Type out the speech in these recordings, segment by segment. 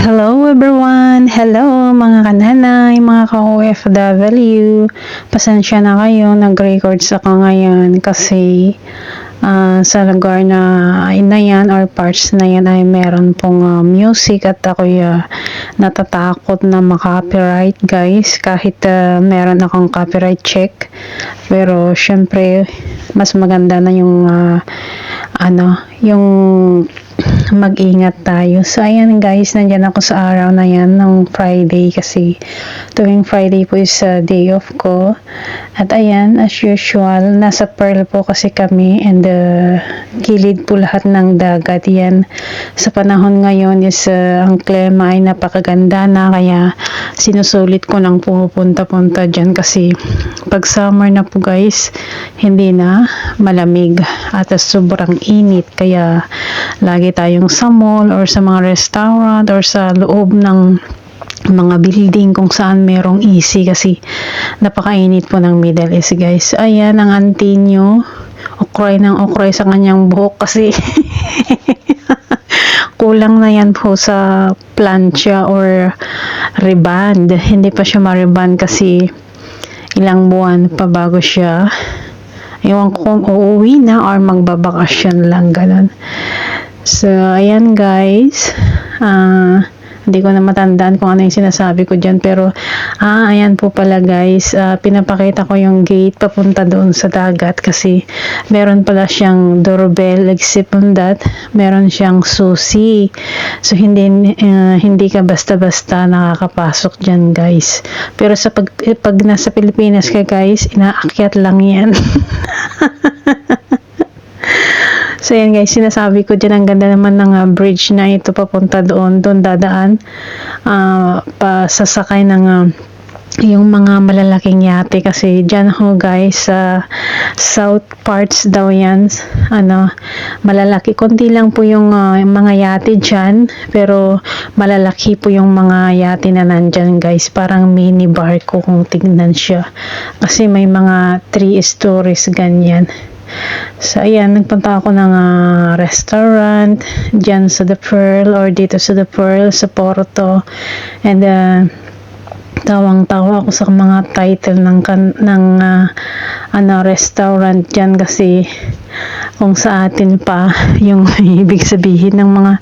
Hello everyone! Hello mga kananay, mga ka-OFW. Pasensya na kayo, nag-records ako ngayon kasi sa lugar na yan or parts na yan ay meron pong music at ako'y natatakot na makopyright guys kahit meron akong copyright check. Pero syempre mas maganda na yung yung mag-ingat tayo. So, ayan guys, nandyan ako sa araw na yan ng Friday kasi tuwing Friday po is day off ko. At ayan, as usual, nasa Pearl po kasi kami and gilid po lahat ng dagat yan. Sa panahon ngayon is ang klima ay napakaganda na kaya sinusulit ko nang pumupunta-punta dyan kasi pag summer na po guys, hindi na malamig at sobrang init kaya lagi tayong sa mall or sa mga restaurant or sa loob ng mga building kung saan merong AC kasi napakainit po ng Middle East guys. Ayan ang auntie nyo, okray ng okray sa kanyang buhok kasi kulang na yan po sa plancha or reband. Hindi pa siya ma-reband kasi ilang buwan pa bago siya. Ewan ko kung uuwi na or magbabakasyon lang, ganun. So, ayan guys. Hindi ko na matandaan kung ano yung sinasabi ko dyan. Pero, ayan po pala guys. Pinapakita ko yung gate papunta doon sa dagat kasi meron pala siyang doorbell. Except on that, meron siyang susi. So, hindi ka basta-basta nakakapasok dyan guys. Pero sa pag nasa Pilipinas ka guys, inaakyat lang yan. So yan guys, sinasabi ko dyan, ang ganda naman ng bridge na ito papunta doon dadaan, pasasakay ng yung mga malalaking yate kasi dyan ho guys sa south parts daw yan, malalaki, konti lang po yung mga yate dyan pero malalaki po yung mga yate na nandyan guys, parang mini barko kung tignan siya kasi may mga 3 stories ganyan. So, ayan, nagpunta ako ng restaurant dyan sa The Pearl or dito sa The Pearl sa Porto and tawang-tawa ako sa mga title ng restaurant dyan kasi kung sa atin pa yung ibig sabihin ng mga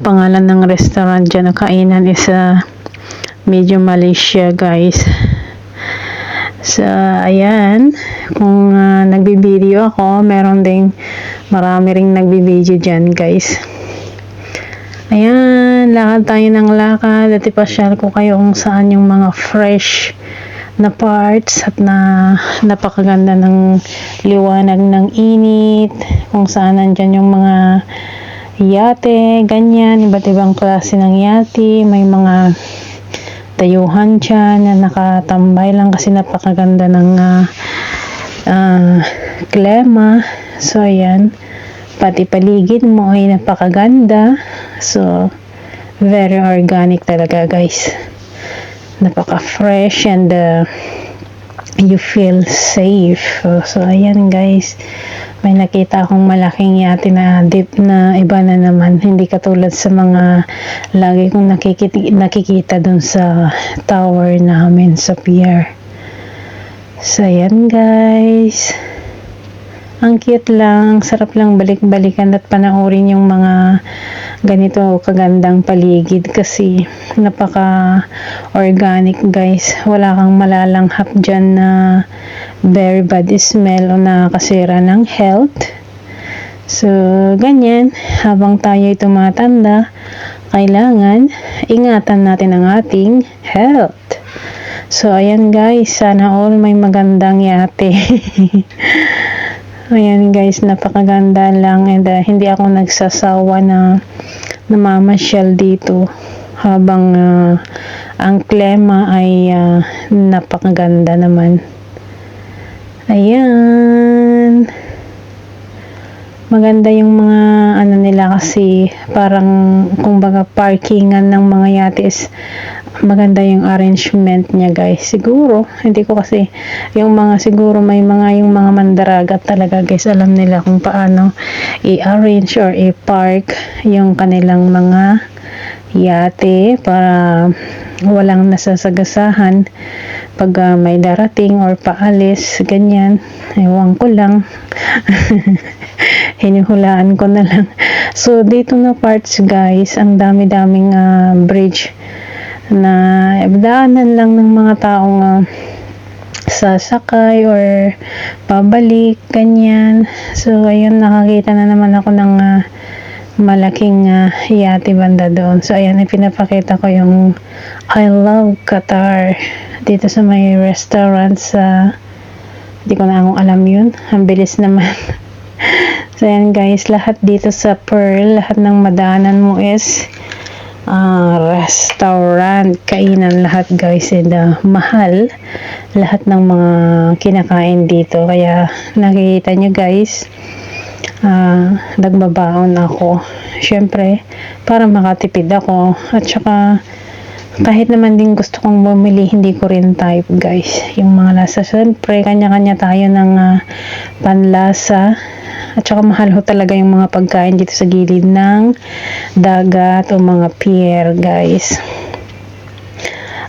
pangalan ng restaurant dyan o kainan is medyo Malaysia guys. So, ayan, kung nagbibideo ako, meron ding marami ring nagbibideo dyan guys. Ayan, lakad tayo ng lakad at ipasyal ko kayo kung saan yung mga fresh na parts at napakaganda ng liwanag ng init, kung saan nandyan yung mga yate, ganyan, iba't ibang klase ng yate, may mga tayuhan dyan na nakatambay lang kasi napakaganda ng klima. So ayan, pati paligid mo ay napakaganda, so very organic talaga guys, napaka fresh and you feel safe. So ayan guys, may nakita akong malaking yate na deep na iba na naman, hindi katulad sa mga lagi kong nakikita dun sa tower namin sa pier. So ayan guys, ang cute lang, sarap lang balik-balikan at panoorin yung mga ganito kagandang paligid kasi napaka organic guys, wala kang malalanghap dyan na very bad smell o nakakasira ng health. So ganyan, habang tayo tumatanda, kailangan ingatan natin ang ating health. So ayan guys, sana all may magandang yate. Ayan guys, napakaganda lang and hindi ako nagsasawa na namamasyal dito habang ang klima ay napakaganda naman. Ayan, maganda yung mga nila kasi parang kumbaga parkingan ng mga yates, maganda yung arrangement niya guys. Siguro, hindi ko kasi yung mga siguro may mga yung mga mandaragat talaga guys, alam nila kung paano i-arrange or i-park yung kanilang mga yate para walang nasasagasahan pag may darating or paalis, ganyan. Ewan ko lang. Hinihulaan ko na lang. So, dito na parts guys, ang dami-daming bridge na daanan lang ng mga taong sasakay or pabalik, ganyan. So, ayun, nakakita na naman ako ng malaking yate banda doon. So, ayan, ipinapakita ko yung I love Qatar dito sa may restaurant sa hindi ko na akong alam yun. Ang bilis naman. So, ayan guys, lahat dito sa Pearl, lahat ng madaanan mo is restaurant, kainan lahat guys, and mahal lahat ng mga kinakain dito. Kaya nakikita nyo guys, nagbabaon ako syempre para makatipid ako, at saka kahit naman din gusto kong bumili, hindi ko rin type guys yung mga lasa. Syempre kanya-kanya tayo ng panlasa, at saka mahal ho talaga yung mga pagkain dito sa gilid ng dagat o mga pier guys.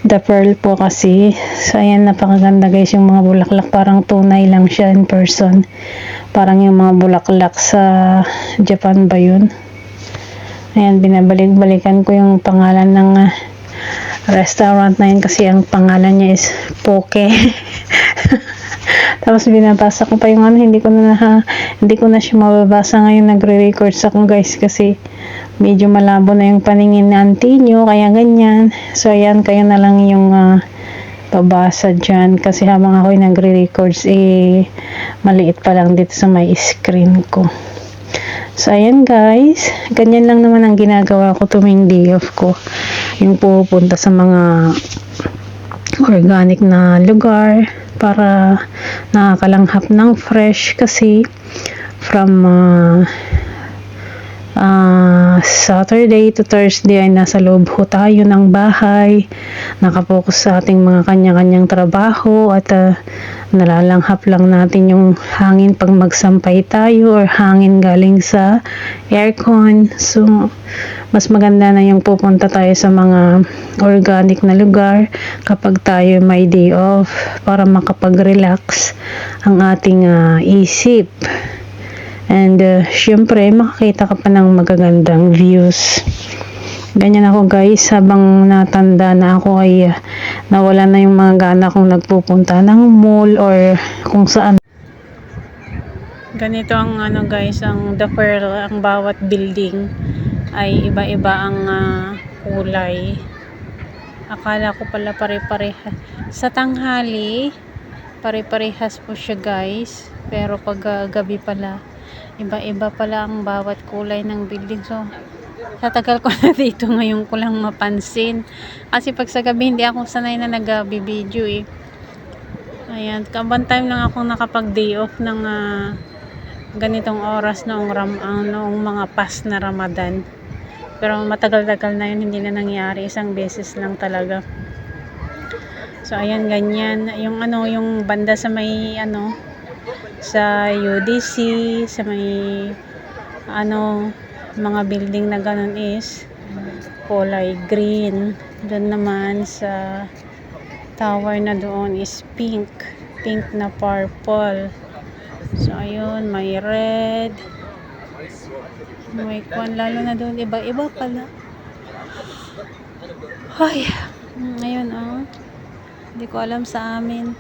The Pearl po kasi, so ayan, napakaganda guys yung mga bulaklak, parang tunay lang siya in person, parang yung mga bulaklak sa Japan ba yun. Ayan, binabalik-balikan ko yung pangalan ng restaurant na yun kasi ang pangalan niya is Poke. Tapos binabasa ko pa yung hindi ko na siya mababasa ngayon, nagre-record ako guys kasi medyo malabo na yung paningin ni auntie nyo, kaya ganyan. So ayan, kayo na lang yung babasa dyan kasi habang ako yung nagre-records, maliit pa lang dito sa may screen ko. So ayan guys, ganyan lang naman ang ginagawa ko tuwing day off ko, yung pupunta sa mga organic na lugar para nakakalanghap ng fresh. Kasi from Saturday to Thursday ay nasa loob ho tayo ng bahay, nakapokus sa ating mga kanya-kanyang trabaho, at nalalanghap lang natin yung hangin pag magsampay tayo or hangin galing sa aircon. So mas maganda na yung pupunta tayo sa mga organic na lugar kapag tayo may day off para makapag-relax ang ating isip. And syempre makakita ka pa ng magagandang views. Ganyan ako guys, habang natanda na ako ay nawala na yung mga gana kong nagpupunta ng mall or kung saan. Ganito ang guys, ang The Pearl, ang bawat building ay iba-iba ang kulay. Akala ko pala pare-pareha sa tanghali, pare-parehas po siya guys, pero pag gabi pala iba-iba pala ang bawat kulay ng building. So sa tagal ko na dito, ngayon ko lang mapansin kasi pag sa gabi hindi ako sanay na nag-video Ayan, one time lang ako nakapag day off ng ganitong oras noong mga past na Ramadan, pero matagal-tagal na yun, hindi na nangyari, isang beses lang talaga. So ayan, ganyan yung yung banda sa may sa UDC, sa may mga building na ganun is kulay green. Doon naman sa tower na doon is pink na purple. So ayun, may red, may lalo na doon iba-iba pala. Ay, ayun hindi ko alam sa amin.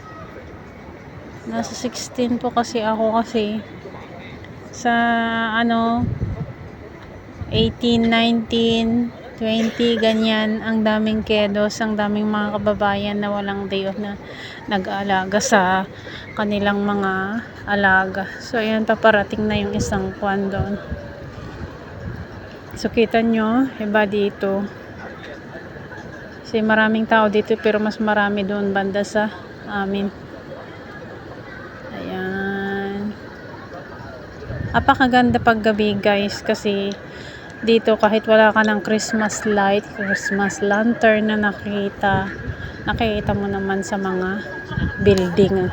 Nasa 16 po kasi ako, kasi sa 18, 19, 20 ganyan, ang daming kedos, ang daming mga kababayan na walang day off na nag-aalaga sa kanilang mga alaga. So ayan, paparating na yung isang kwan doon. So kita nyo, iba dito kasi maraming tao dito, pero mas marami doon banda sa amin. Ayan, apakaganda pag gabi guys, kasi dito kahit wala ka ng Christmas light, Christmas lantern na nakita mo naman sa mga building